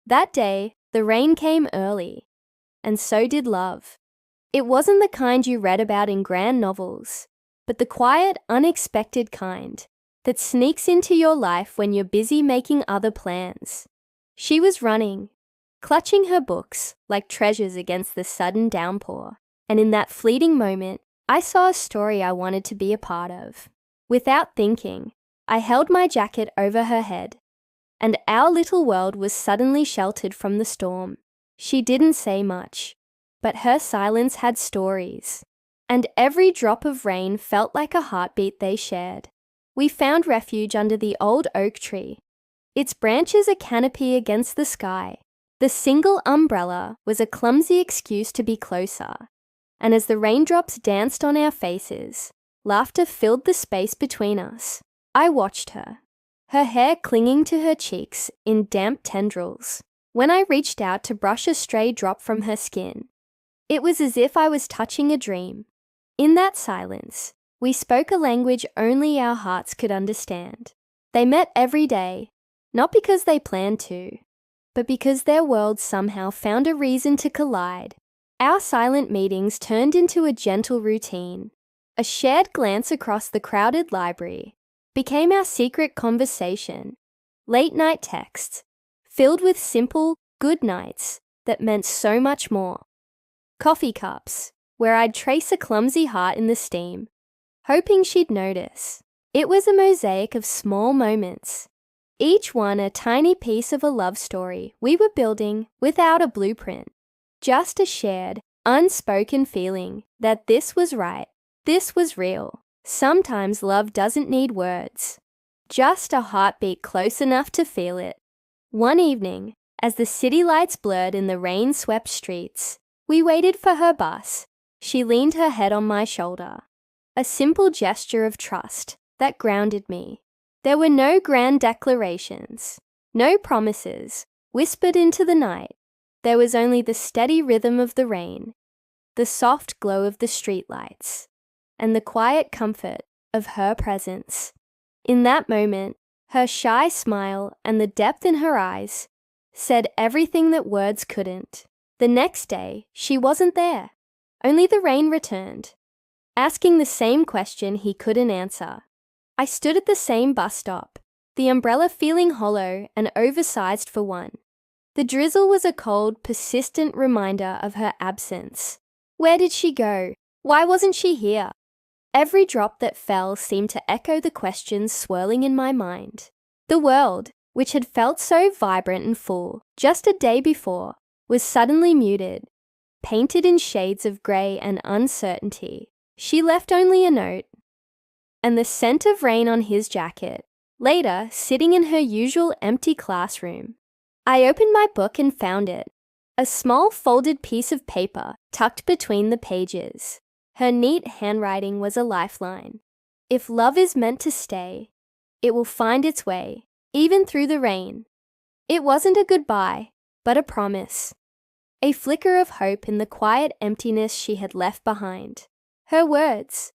That day, the rain came early, and so did love. It wasn't the kind you read about in grand novels, but the quiet, unexpected kind that sneaks into your life when you're busy making other plans. She was running, clutching her books like treasures against the sudden downpour, and in that fleeting moment, I saw a story I wanted to be a part of. Without thinking, I held my jacket over her head, and our little world was suddenly sheltered from the storm. She didn't say much, but her silence had stories, and every drop of rain felt like a heartbeat they shared. We found refuge under the old oak tree, its branches a canopy against the sky. The single umbrella was a clumsy excuse to be closer, and as the raindrops danced on our faces, laughter filled the space between us. I watched her, her hair clinging to her cheeks in damp tendrils. When I reached out to brush a stray drop from her skin, it was as if I was touching a dream. In that silence, we spoke a language only our hearts could understand. They met every day, not because they planned to, but because their worlds somehow found a reason to collide. Our silent meetings turned into a gentle routine. A shared glance across the crowded library became our secret conversation. Late-night texts, filled with simple good nights that meant so much more. Coffee cups, where I'd trace a clumsy heart in the steam, hoping she'd notice. It was a mosaic of small moments, each one a tiny piece of a love story we were building without a blueprint. Just a shared, unspoken feeling that this was right, this was real. Sometimes love doesn't need words, just a heartbeat close enough to feel it. One evening, as the city lights blurred in the rain-swept streets, we waited for her bus. She leaned her head on my shoulder, a simple gesture of trust that grounded me. There were no grand declarations, no promises whispered into the night. There was only the steady rhythm of the rain, the soft glow of the streetlights, and the quiet comfort of her presence. In that moment, her shy smile and the depth in her eyes said everything that words couldn't. The next day, she wasn't there. Only the rain returned, asking the same question he couldn't answer. I stood at the same bus stop, the umbrella feeling hollow and oversized for one. The drizzle was a cold, persistent reminder of her absence. Where did she go? Why wasn't she here? Every drop that fell seemed to echo the questions swirling in my mind. The world, which had felt so vibrant and full just a day before, was suddenly muted, painted in shades of grey and uncertainty. She left only a note, and the scent of rain on his jacket. Later, sitting in her usual empty classroom, I opened my book and found it, a small folded piece of paper tucked between the pages. Her neat handwriting was a lifeline. If love is meant to stay, it will find its way, even through the rain. It wasn't a goodbye, but a promise. A flicker of hope in the quiet emptiness she had left behind. Her words,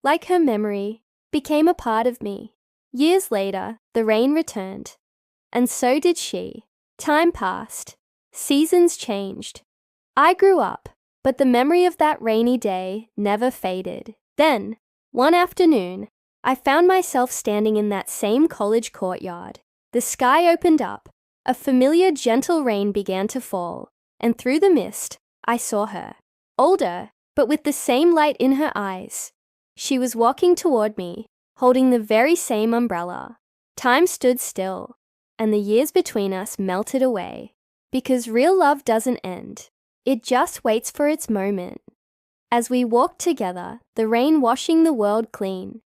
like her memory, became a part of me. Years later, the rain returned, and so did she. Time passed. Seasons changed. I grew up, but the memory of that rainy day never faded. Then, one afternoon, I found myself standing in that same college courtyard. The sky opened up. A familiar gentle rain began to fall, and through the mist, I saw her. Older, but with the same light in her eyes. She was walking toward me, holding the very same umbrella. Time stood still, and the years between us melted away. Because real love doesn't end. It just waits for its moment. As we walked together, the rain washing the world clean,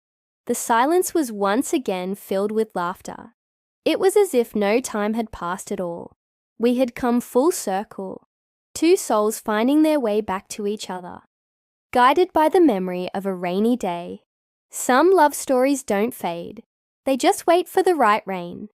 the silence was once again filled with laughter. It was as if no time had passed at all. We had come full circle, two souls finding their way back to each other, guided by the memory of a rainy day. Some love stories don't fade. They just wait for the right rain.